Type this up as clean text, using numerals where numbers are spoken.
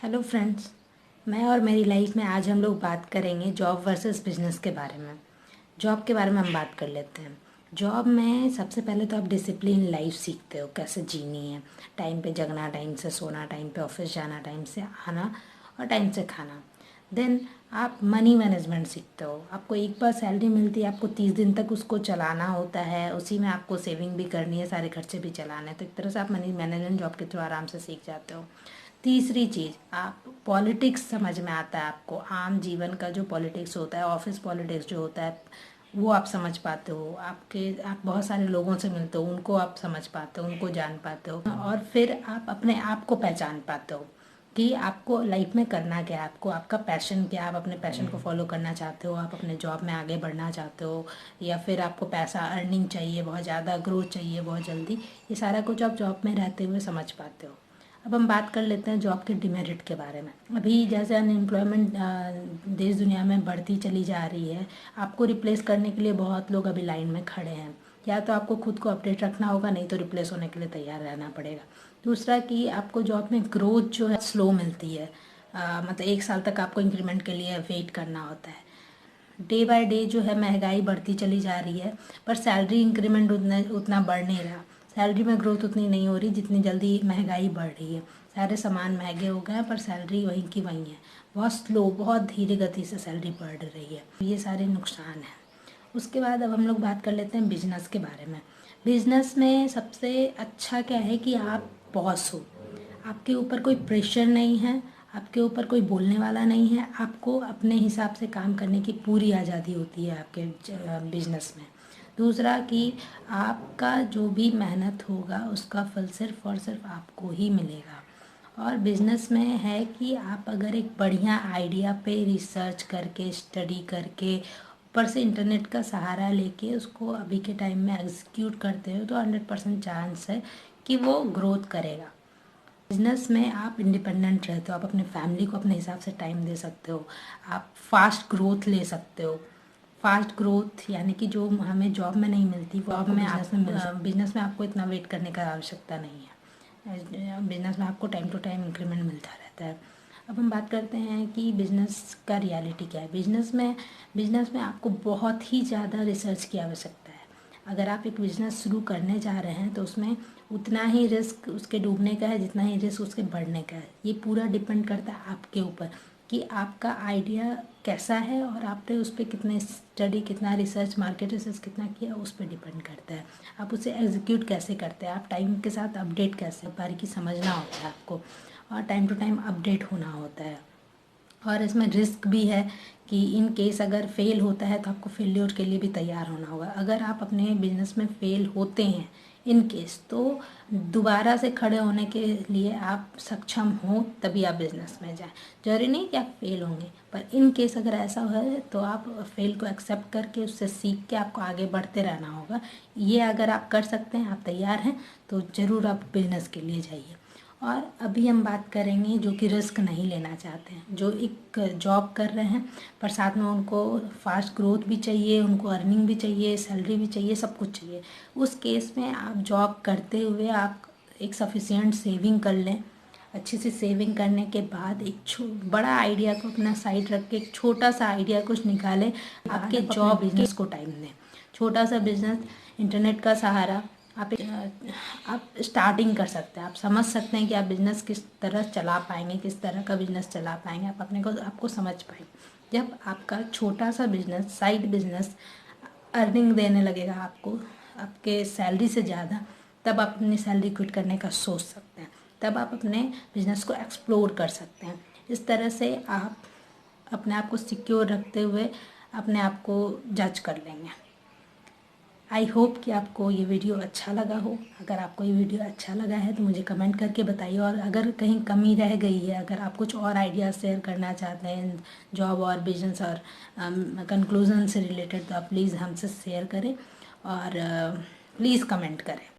Hello friends. मैं और मेरी लाइफ में आज हम लोग बात करेंगे जॉब वर्सेस बिजनेस के बारे में। जॉब के बारे में हम बात कर लेते हैं। जॉब में सबसे पहले तो आप डिसिप्लिन लाइफ सीखते हो, कैसे जीनी है। टाइम पे जगना, टाइम से सोना, टाइम पे ऑफिस जाना, टाइम से आना और टाइम से खाना। देन आप मनी मैनेजमेंट सीखते हो। आपको एक बार सैलरी मिलती है, आपको 30 दिन तक उसको चलाना होता है। उसी में आपको सेविंग भी करनी है, सारे खर्चे भी चलाने हैं। तो एक तरह से आप मनी मैनेजमेंट जॉब के थ्रू आराम से सीख जाते हो। तीसरी चीज़, आप पॉलिटिक्स समझ में आता है आपको। आम जीवन का जो पॉलिटिक्स होता है, ऑफिस पॉलिटिक्स जो होता है, वो आप समझ पाते हो। आप बहुत सारे लोगों से मिलते हो, उनको आप समझ पाते हो, उनको जान पाते हो। और फिर आप अपने आप को पहचान पाते हो कि आपको लाइफ में करना क्या है, आपको आपका पैशन क्या है। आप अपने पैशन को फॉलो करना चाहते हो, आप अपने जॉब में आगे बढ़ना चाहते हो, या फिर आपको पैसा अर्निंग चाहिए, बहुत ज़्यादा ग्रोथ चाहिए बहुत जल्दी। ये सारा कुछ आप जॉब में रहते हुए समझ पाते हो। अब हम बात कर लेते हैं जॉब के डिमेरिट के बारे में। अभी जैसे अनएम्प्लॉयमेंट देश दुनिया में बढ़ती चली जा रही है, आपको रिप्लेस करने के लिए बहुत लोग अभी लाइन में खड़े हैं। या तो आपको खुद को अपडेट रखना होगा, नहीं तो रिप्लेस होने के लिए तैयार रहना पड़ेगा। दूसरा कि आपको जॉब में ग्रोथ जो है स्लो मिलती है। मतलब 1 साल तक आपको इंक्रीमेंट के लिए वेट करना होता है। डे बाय डे जो है महंगाई बढ़ती चली जा रही है, पर सैलरी इंक्रीमेंट उतना उतना बढ़ नहीं रहा। सैलरी में ग्रोथ उतनी नहीं हो रही जितनी जल्दी महंगाई बढ़ रही है। सारे सामान महंगे हो गए हैं, पर सैलरी वहीं की वहीं है। बहुत स्लो, बहुत धीरे गति से सैलरी बढ़ रही है। ये सारे नुकसान हैं। उसके बाद अब हम लोग बात कर लेते हैं बिजनेस के बारे में। बिजनेस में सबसे अच्छा क्या है कि आप बॉस हो। आपके ऊपर कोई प्रेशर नहीं है, आपके ऊपर कोई बोलने वाला नहीं है। आपको अपने हिसाब से काम करने की पूरी आज़ादी होती है आपके बिजनेस में। दूसरा कि आपका जो भी मेहनत होगा उसका फल सिर्फ और सिर्फ आपको ही मिलेगा। और बिजनेस में है कि आप अगर एक बढ़िया आइडिया पे रिसर्च करके, स्टडी करके, ऊपर से इंटरनेट का सहारा लेके उसको अभी के टाइम में एग्जीक्यूट करते हो, तो 100% चांस है कि वो ग्रोथ करेगा। बिजनेस में आप इंडिपेंडेंट रहते हो, आप अपने फैमिली को अपने हिसाब से टाइम दे सकते हो। आप फास्ट ग्रोथ ले सकते हो। फास्ट ग्रोथ यानी कि जो हमें जॉब में नहीं मिलती, वो जॉब में बिजनेस में आपको इतना वेट करने का आवश्यकता नहीं है। बिजनेस में आपको टाइम टू टाइम इंक्रीमेंट मिलता रहता है। अब हम बात करते हैं कि बिजनेस का रियलिटी क्या है। बिजनेस में आपको बहुत ही ज़्यादा रिसर्च की आवश्यकता है। अगर आप एक बिज़नेस शुरू करने जा रहे हैं तो उसमें उतना ही रिस्क उसके डूबने का है जितना ही रिस्क उसके बढ़ने का है। ये पूरा डिपेंड करता है आपके ऊपर कि आपका आइडिया कैसा है और आपने उस पर कितने स्टडी, कितना रिसर्च, मार्केट रिसर्च कितना किया, उस पर डिपेंड करता है। आप उसे एग्जीक्यूट कैसे करते हैं, आप टाइम के साथ अपडेट कैसे, बारीकी समझना होता है आपको, और टाइम टू टाइम अपडेट होना होता है। और इसमें रिस्क भी है कि इन केस अगर फेल होता है तो आपको फेल्योर के लिए भी तैयार होना होगा। अगर आप अपने बिजनेस में फेल होते हैं इन केस, तो दोबारा से खड़े होने के लिए आप सक्षम हो तभी आप बिजनेस में जाएं। जरूरी नहीं कि आप फेल होंगे, पर इन केस अगर ऐसा है तो आप फेल को एक्सेप्ट करके उससे सीख के आपको आगे बढ़ते रहना होगा। ये अगर आप कर सकते हैं, आप तैयार हैं, तो ज़रूर आप बिजनेस के लिए जाइए। और अभी हम बात करेंगे जो कि रिस्क नहीं लेना चाहते हैं, जो एक जॉब कर रहे हैं पर साथ में उनको फास्ट ग्रोथ भी चाहिए, उनको अर्निंग भी चाहिए, सैलरी भी चाहिए, सब कुछ चाहिए। उस केस में आप जॉब करते हुए आप एक सफिशिएंट सेविंग कर लें। अच्छी सी सेविंग करने के बाद एक बड़ा आइडिया को अपना साइड रख के एक छोटा सा आइडिया कुछ निकालें, आपके जॉब बिजनेस को टाइम दें। छोटा सा बिजनेस, इंटरनेट का सहारा, आप स्टार्टिंग कर सकते हैं। आप समझ सकते हैं कि आप बिज़नेस किस तरह चला पाएंगे, किस तरह का बिज़नेस चला पाएंगे, आप अपने को आपको समझ पाएंगे। जब आपका छोटा सा बिज़नेस, साइड बिज़नेस अर्निंग देने लगेगा आपको आपके सैलरी से ज़्यादा, तब आप अपनी सैलरी क्विट करने का सोच सकते हैं। तब आप अपने बिज़नेस को एक्सप्लोर कर सकते हैं। इस तरह से आप अपने आप को सिक्योर रखते हुए अपने आप को जज कर लेंगे। आई होप कि आपको ये वीडियो अच्छा लगा हो। अगर आपको ये वीडियो अच्छा लगा है तो मुझे कमेंट करके बताइए, और अगर कहीं कमी रह गई है, अगर आप कुछ और आइडियाज़ शेयर करना चाहते हैं जॉब और बिजनेस और कंक्लूजन से रिलेटेड, तो आप प्लीज़ हमसे शेयर करें और प्लीज़ कमेंट करें।